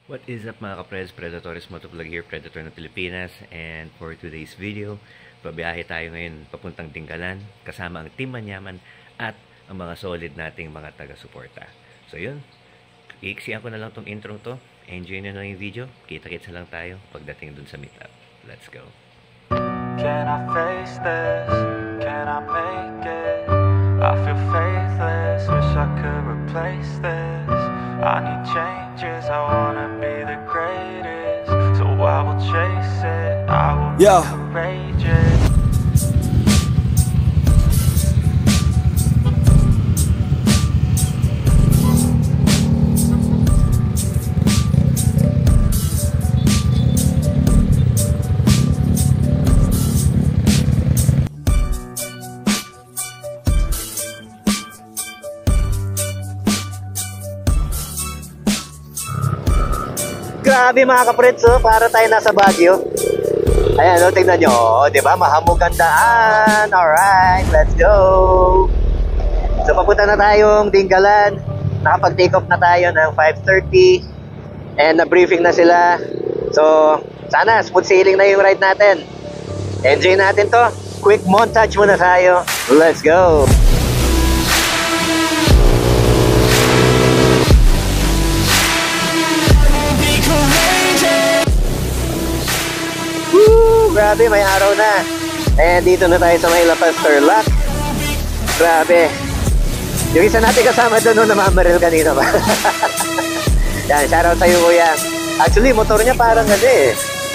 What is up mga ka-Preds? Predatoris Motovlog here, Predator ng Pilipinas. And for today's video, babiyahe tayo ngayon papuntang Dingalan kasama ang Team Manyaman at ang mga solid nating mga taga-suporta. So yun, iiksiyan ko na lang tong intro to. Enjoy na lang yung video. Kita-kitsa lang tayo pagdating dun sa meetup. Let's go! Can I face this? Can I make it? I feel faithless, wish I could replace this. I need changes, I wanna be the greatest. So I will chase it, I will be courageous. Grabe mga ka-Preds, para tayo nasa Baguio. Ayan, tignan nyo, di ba? Mahamog ang daan. Alright, let's go. So, papunta na tayong Dingalan. Nakapag-take off na tayo ng 5:30. And na-briefing na sila. So, sana smooth sailing na yung ride natin. Enjoy natin to. Quick montage muna tayo. Let's go. Grabe, may araw na. And dito na tayo sa may La Paz Tarlac. Grabe. Yung isa natin kasama doon na namamaril kanina ba? Yan, shoutout sa'yo kuya. Actually, motor niya parang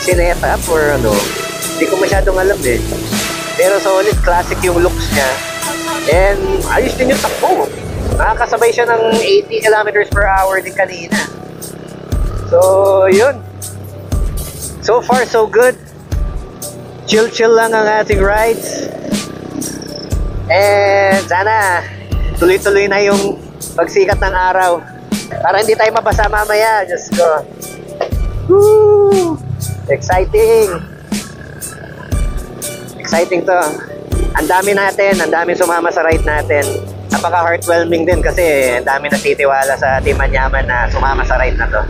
sinet up or hindi ko masyadong alam eh. Pero solid, classic yung looks niya. And ayos din yung takbo. Nakakasabay siya ng 80 kilometers per hour din kanina. So, yun. So far, so good. Chill lang ang ating rides. And sana tuloy-tuloy na yung pagsikat ng araw para hindi tayo mabasa mamaya. Diyos ko. Woo! Exciting to. Ang dami sumama sa ride natin. Napaka heartwarming din kasi ang dami natitiwala sa Team Manyaman na sumama sa ride na to.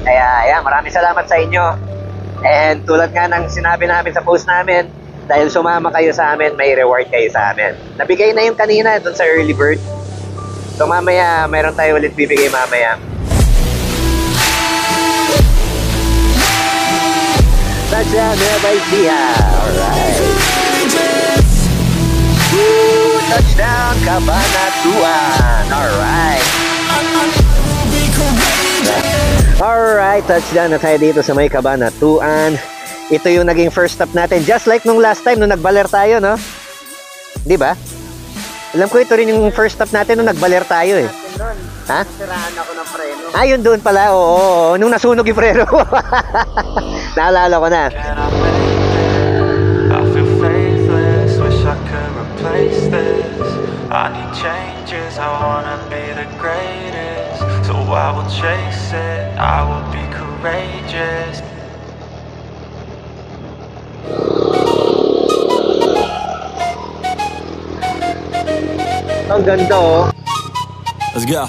Kaya ayan, maraming salamat sa inyo. And tulad nga ng sinabi namin sa post namin, dahil sumama kayo sa amin, may reward kayo sa amin. Nabigay na yung kanina dun sa early bird. So mamaya, mayroon tayo ulit bibigay mamaya. Touchdown, Nueva Ecija! Alright! Woo! Touchdown, Cabanatuan! Alright! Alright, touchdown na tayo dito sa may Cabanatuan. Ito yung naging first stop natin. Just like nung last time, nung nagbaler tayo, no? Di ba? Alam ko ito rin yung first stop natin nung nagbaler tayo eh. Ha? Siraan ako ng preno. Ah, yun doon pala. Oo. Nung nasunog yung preno. Naalala ko na. I feel faithless, wish I could replace this. I need changes, I wanna be the greatest. So I will chase it, I will be courageous. Ang ganda oh. Let's go.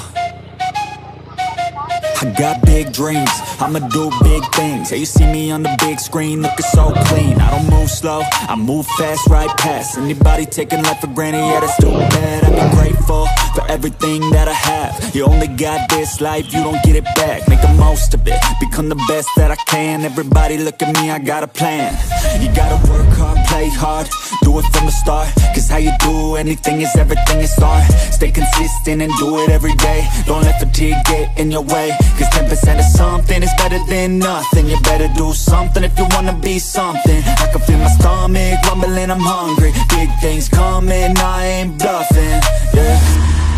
I got big dreams, I'ma do big things. Yeah, you see me on the big screen, looking so clean. I don't move slow, I move fast, right past anybody taking life for granted, yeah, that's too bad. I be grateful for everything that I have. You only got this life, you don't get it back. Make the most of it, become the best that I can. Everybody look at me, I got a plan. You gotta work hard, play hard, do it from the start. Cause how you do anything is everything is art. Stay consistent and do it every day. Don't let fatigue get in your way. Cause 10% of something is better than nothing. You better do something if you wanna be something. I can feel my stomach rumbling, I'm hungry. Big things coming, I ain't bluffing, yeah.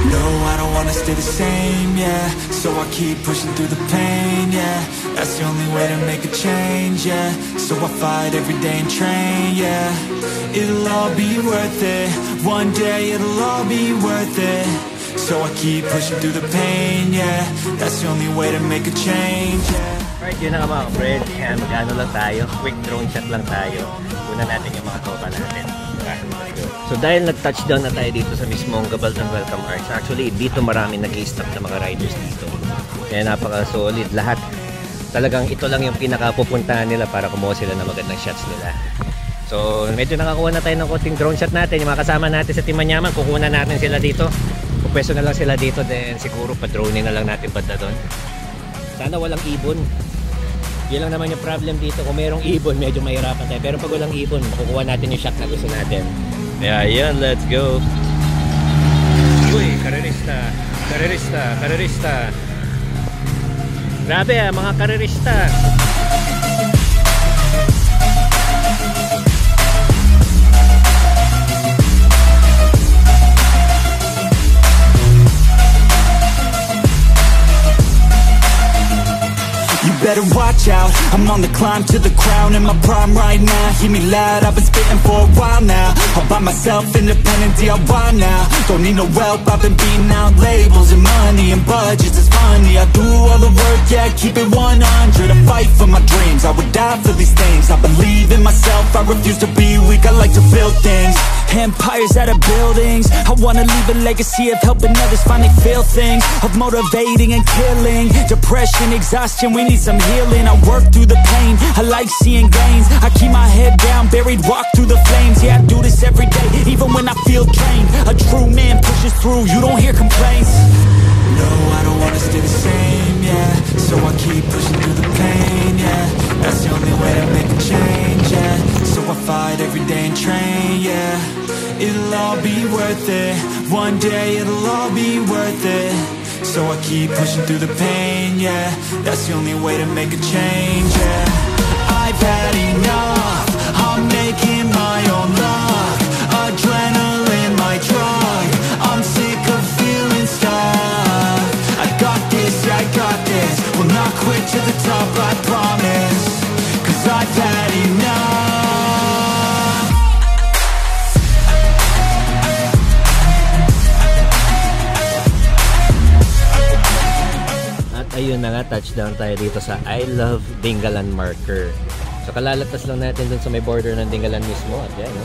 No, I don't wanna stay the same, yeah. So I keep pushing through the pain, yeah. That's the only way to make a change, yeah. So I fight every day and train, yeah. It'll all be worth it. One day it'll all be worth it. So I keep pushing through the pain, yeah. That's the only way to make a change, yeah. Alright, yun na nga mga ka-Preds. Kaya mag-ano lang tayo. Quick drone shot lang tayo. Una natin yung mga tropa natin. So dahil nag-touchdown na tayo dito sa mismong Gabaldon Welcome Arch, actually dito marami nag-i-stop na mga riders dito. Kaya napaka-solid lahat. talagang ito lang yung pinakapupuntahan nila para kumuha sila ng magandang shots nila. So medyo nakakuha na tayo ng konting drone shot natin. Yung mga kasama natin sa Team Manyaman, kukuha na natin sila dito. Pupwesto na lang sila dito, then siguro pa-drone na lang natin banda doon. Sana walang ibon. Yun lang naman yung problem dito. Kung merong ibon, medyo mahirapan tayo. Pero pag walang ibon, makukuha natin yung shot na gusto natin. Kaya yan, let's go. Uy, karerista. Karerista, karerista. Grabe mga karerista. Better watch out, I'm on the climb to the crown. In my prime right now, hear me loud, I've been spitting for a while now. All by myself, independent DIY now. Don't need no help, I've been beating out labels and money and budgets, it's funny. I do all the work, yeah, keep it 100. I fight for my dreams, I would die for these things. I believe in myself, I refuse to be weak, I like to build things. Empires out of buildings, I wanna leave a legacy of helping others finally feel things. Of motivating and killing, depression, exhaustion, we need some healing. I work through the pain, I like seeing gains. I keep my head down, buried, walk through the flames. Yeah, I do this every day, even when I feel drained. A true man pushes through, you don't hear complaints. No, I don't wanna stay the same, yeah. So I keep pushing through the pain, yeah. That's the only way to make a change, yeah. So I fight every day and train, yeah. It'll all be worth it, one day it'll all be worth it. So I keep pushing through the pain, yeah. That's the only way to make a change, yeah. I've had enough, I'm making my own luck. Adrenaline, my drug, I'm sick of feeling stuck. I got this, yeah, I got this. Will not quit to the top, I promise. Cause I've had enough. Ayun na nga, touchdown tayo dito sa I Love Dingalan marker. So kalalatas lang natin dun sa may border ng Dingalan mismo. At yan, no?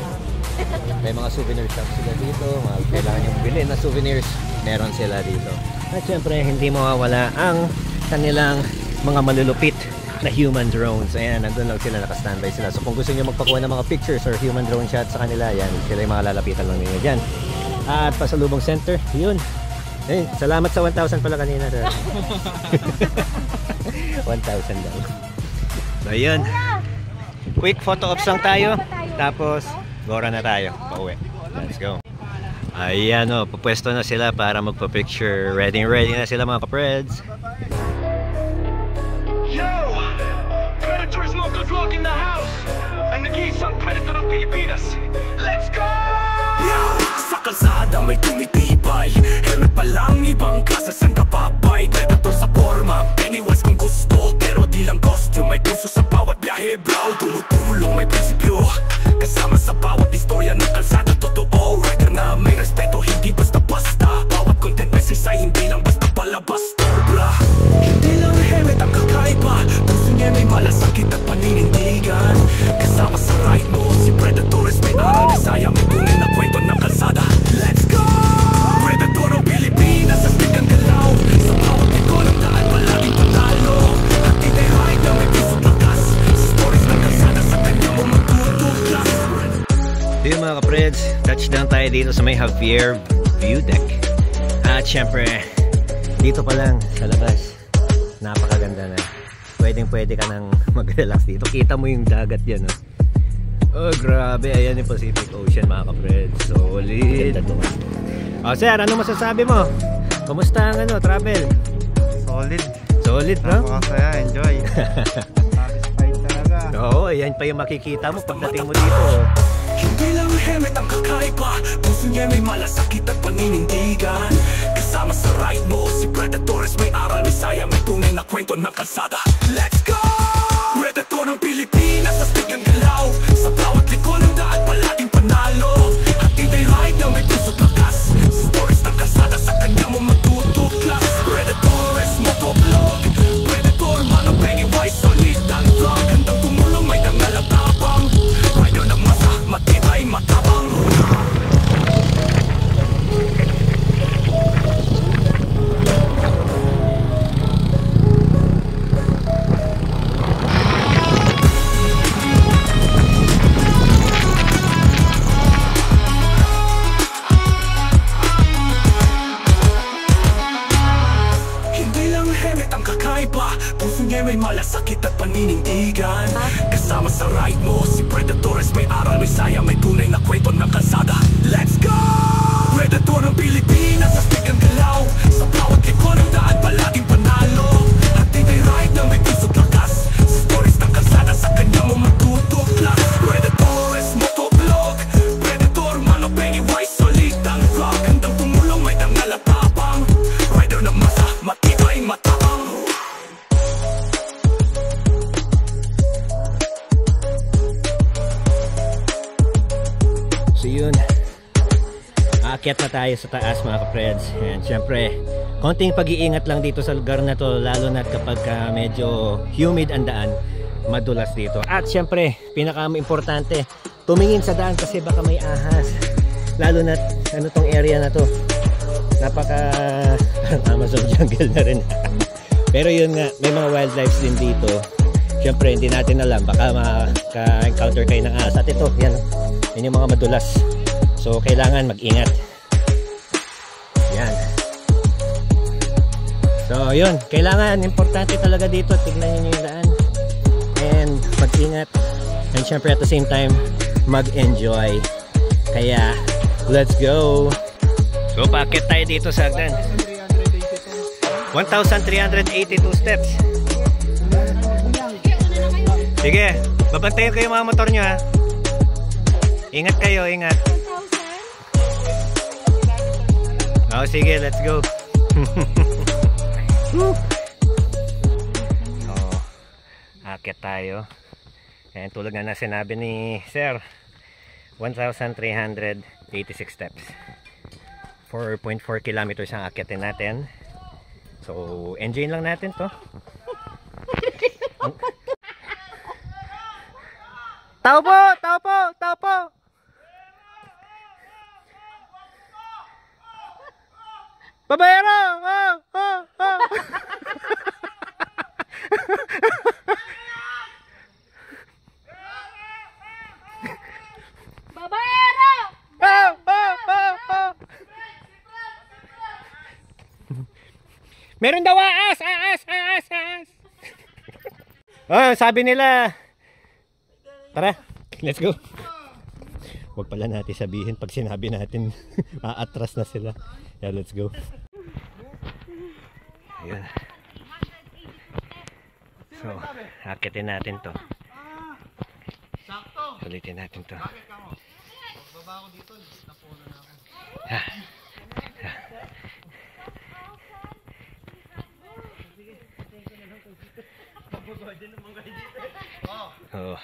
May mga souvenir shops sila dito. Mga kailangan yung bilhin na souvenirs, meron sila dito. At syempre, hindi mawawala ang kanilang mga malulupit na human drones. Ayan, nandun lang sila, nakastandby sila. So kung gusto nyo magpakuha ng mga pictures or human drone shots sa kanila, yan, sila yung mga lalapitan lang ninyo dyan. At pasalubong center, yun. Eh, salamat sa 1,000 pala kanina. 1,000 daw. So, ayun. Quick photo ops lang tayo. Tapos, gora na tayo. Pauwi. Let's go. Ayan o, pupwesto na sila para magpa-picture. Ready na sila mga kapreds. Yo! Predator's no good luck in the house! Ang nag-iisang predator ng Pilipinas! Let's go! Yo! Sa kalsada may tumitibay, helmet pa lang, ibang klase saan kapapay. Predator sa forma, Pennywise kung gusto, pero di lang costume. May puso sa bawat biyahe, bro, tumutulong, may prinsipyo. Kasama sa bawat istorya ng kalsada, totoo. Rider na may respeto, hindi basta-basta. Bawat content message ay hindi lang basta palabas, bla. Hindi lang helmet ang kakaiba, puso niya may malasakit at paninindigan. Kasama sa ride mo, si Predatores may aral, Bisaya, may tunay na kwento ng kalsada. Let's go! Predator ng Pilipinas, sa bigang galaw. Sa bawat liko ng daan, palaging patalo. At tinahayag na may puso't lakas. Sa stories ng kalsada, sa kanya mo magtutuglas. So yun mga kapreds, touchdown tayo dito sa may Javier View Deck. At syempre, dito pa lang sa labas, napakaganda na. Pwede ka nang mag-relax dito. Kita mo yung dagat yan, no? Oh, grabe. Ayan yung Pacific Ocean, mga kapreds. Solid. Oh, sir, ano masasabi mo? Kumusta ang travel? Solid. Solid, no? Napakasaya, enjoy. Satisfied talaga. Oo, ayan pa yung makikita mo pagdating mo dito. Hindi lang helmet ang kakaiba, puso niya may malasakit at paninindigan. Kasama sa ride mo, si Predatores may aral, Bisaya, may tunay na kwento ng kalsada. Let's go! Predator ng Pilipinas, sa bigang galaw. Sa bawat liko ng daan, palaging panalo. At hindi ride na may puso't lakas. Stories ng kalsada, sa kanya mo magtutuklas. Predatores, motovlog. Predator, mga Pennywise, solid ang vlog. Handang tumulong, may dangal at tapang. Rider ng masa, matibay, matabang. Puso niya may malasakit at paninindigan. Kasama sa ride mo si Predatores, may aral, may saya, may tunay na kwento ng kalsada. Let's go! Predator ng Pilipinas, astig ang galaw. Sa bawat likod ng daan, palaging panalo. Hatid ay ride na may puso't lakas. Sa stories ng kalsada, sa kanya mo matutuklas. Predatores, motovlog. Predator, Mano, Pennywise, solid ang rock. Handang tumulong, may dangal at tapang. Rider na masa, matibay, matapang. So yun, aakyat na tayo sa taas mga ka-Preds. And syempre, konting pag-iingat lang dito sa lugar na to, lalo na kapag medyo humid ang daan, madulas dito. At syempre, pinaka-importante, tumingin sa daan kasi baka may ahas. Lalo na ano tong area na to, napaka Amazon jungle na rin. Pero yun nga, may mga wildlife din dito. Syempre, hindi natin alam, baka maka-encounter kayo ng ahas. At ito, yan yung mga madulas. So, kailangan mag-ingat. Yan. So, yun. Kailangan, importante talaga dito. Tignan nyo yung daan. And, mag-ingat. And syempre, at the same time, mag-enjoy. Kaya, let's go! So, paakit tayo dito sa hagdan. 1,382 steps. Sige, babantayan kayo mga motor nyo ha. Ingat kayo, ingat. Oh, sige, let's go. Oh, akit tayo. Ayan, tulad nga na sinabi ni Sir, 1,386 steps. 4.4 kilometers ang akitin natin. So, enjoy lang natin to. Tao po! Tao po! Tao po! Babayero! Oh! Oh! Oh! Babayero! Oh! Oh! Oh! Oh! Meron daw aas! Aas! Aas! Aas! Oh, sabi nila, tara, let's go. Huwag pala natin sabihin pag sinabi natin aatras na sila. Yeah, let's go. Ayan. So, akitin natin to. Ulitin natin to. Oh.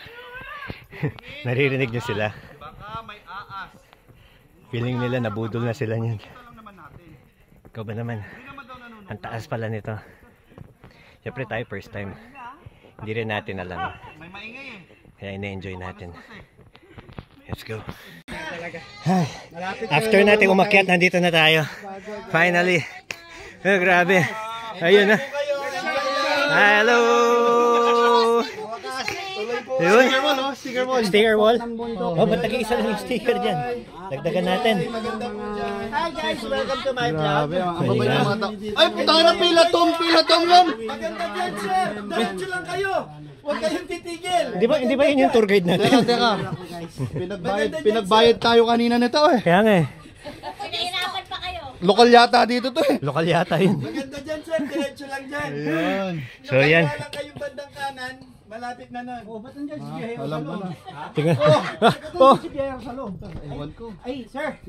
Naririnig nyo sila. Baka may aas. Feeling nila nabudol na sila niyan. Ikaw ba naman? Ang taas pala nito. Siyempre tayo first time. Hindi rin natin alam. May maingay eh. Kaya ina-enjoy natin. Let's go. After natin umakyat, nandito na tayo. Finally. Oh, grabe. Ayun na. Hello. Yun. Sticker wall. Sticker wall. Oh, ba't nag-iisa lang yung sticker dyan? Dagdagan natin. Hi guys, welcome to my vlog. Ang babay ng mga tao. Ay, putang na pilatom lang. Maganda dyan, sir. Diretso lang kayo. Huwag kayong titigil. Hindi ba yun yung tour guide natin? Teka. Pinagbayad tayo kanina nito eh. Kaya nga eh. Pinahirapan pa kayo. Lokal yata dito to eh. Lokal yata yun. Maganda dyan, sir. Diretso lang dyan. Ayun. So yan. Kaya lang kayong bandang kanan. Malapit na nun. Oh, ba't nandiyan si Jay? Alam ko na. Tingnan. Oh! Si Jay sa loob. Ewan ko. Ay, sir.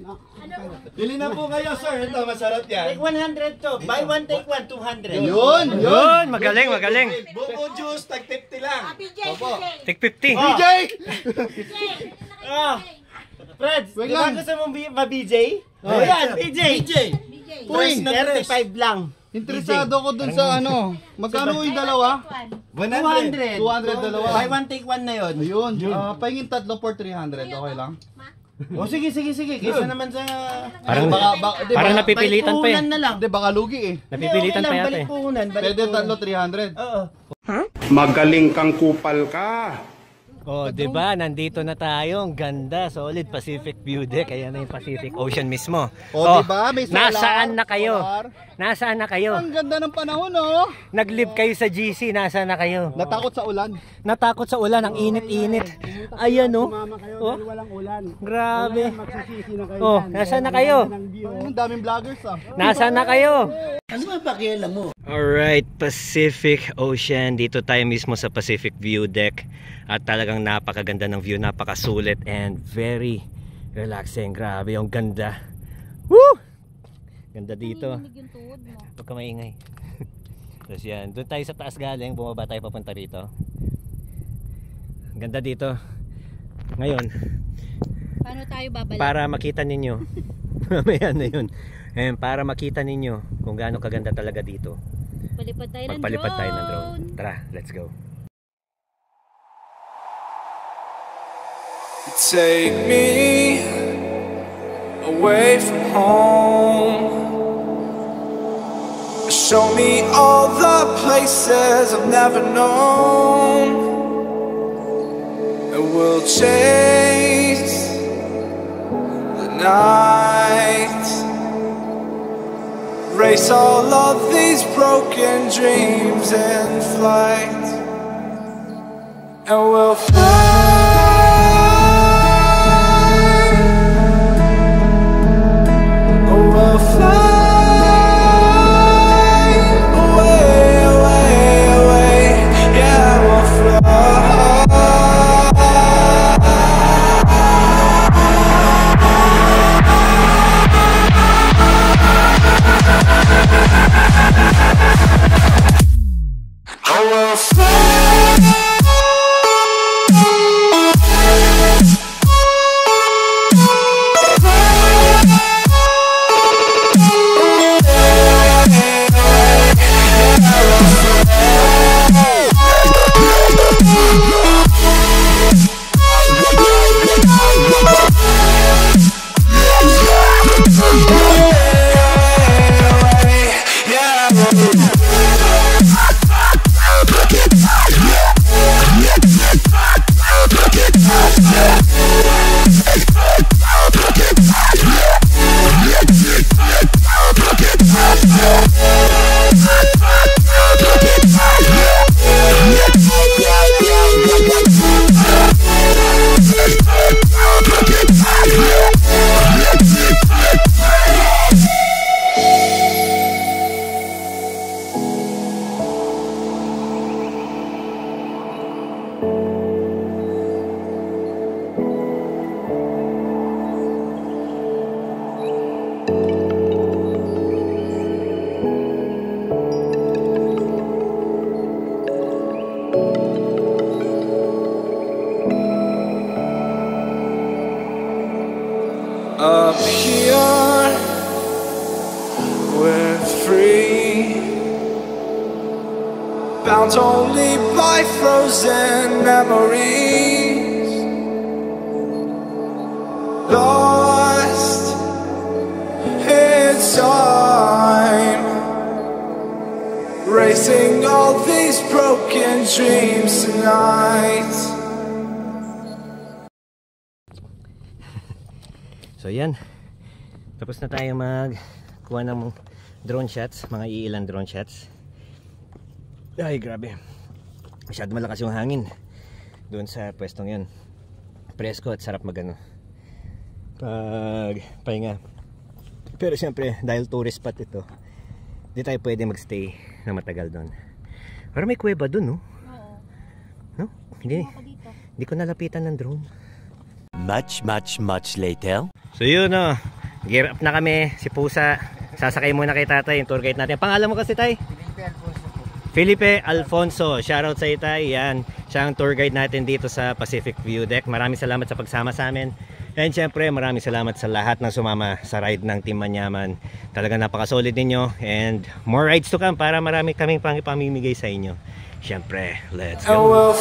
Bili na po kayo, sir. Ito, masarap yan. Take 100 to. Buy one, take one, 200. Yun! Yun! Magaling, magaling. Buko juice, tag 50 lang. PJ, Take 50. BJ! Ah! Fred, Wait di ba lang. gusto mong ma-BJ? Oh, yan, BJ. Uy, 35 lang. interesado ko dun sa ano. Magkano yung dalawa? 100. 200 dalawa. Buy one, take one na yun. Ayun. Pahingin tatlo for 300. Okay lang? O sige. Kaysa naman sa... Parang, Di, parang baka- napipilitan pa eh. Puhunan na lang. Hindi, baka lugi eh. Napipilitan pa yata eh. Balik puhunan. Pwede tatlo 300. Oo. Magaling kang kupal ka. Oh, 'di ba? Nandito na tayo. Ang ganda, solid Pacific view deck. Ayan na yung Pacific Ocean mismo. Oh, 'di ba? May solar. Nasaan na kayo? Solar. Nasaan na kayo? Ang ganda ng panahon, oh. Nag-live kayo sa GC, nasaan na kayo? Natakot sa ulan. Natakot sa ulan, ang init-init. Ayan, oh. Oh. Walang ulan. Grabe. Magsisisi na kayo. Oh, nasaan na kayo? Ang daming vloggers, ah. Nasaan na kayo? Ano ba pakialam mo? Alright, Pacific Ocean. Dito tayo mismo sa Pacific View Deck. At talagang napakaganda ng view, napakasulit and very relaxing. Grabe, yung ganda. Woo! Ganda dito. Huwag ka maingay. Tapos yan, doon tayo sa taas galing, bumaba tayo papunta rito. Ganda dito. Ngayon, paano tayo babalik? para makita ninyo. Mamaya na yun. And para makita ninyo kung gaano kaganda talaga dito. Magpalipad tayo ng drone. Tara, let's go. Take me away from home. Show me all the places I've never known. And we'll chase the night, race all of these broken dreams in flight. And we'll fly. We'll fly away, away, away. Yeah, we'll fly. I will fly. Up here, we're free, bound only by frozen memories, lost in time, racing all these broken dreams tonight. So yan, tapos na tayo magkuha ng drone shots, mga iilang drone shots. Ay grabe, masyado malakas yung hangin doon sa pwestong yun. Presko at sarap magano pag pahinga. Pero syempre dahil tourist spot ito, di tayo pwede magstay na matagal doon. Pero may kuweba doon, no? Oo. No? Hindi ko nalapitan ng drone. Much later. So yun, no, gear up na kami. Si Pusa, sasakay muna kay tatay, yung tour guide natin. Pangalan mo kasi, tay? Felipe Alfonso. Shoutout sa itay. Yan, siya ang tour guide natin dito sa Pacific View Deck. Maraming salamat sa pagsama sa amin. And syempre maraming salamat sa lahat ng sumama sa ride ng Team Manyaman. Talagang napaka-solid ninyo. And more rides to come para marami kaming pamimigay sa inyo. Syempre, let's go.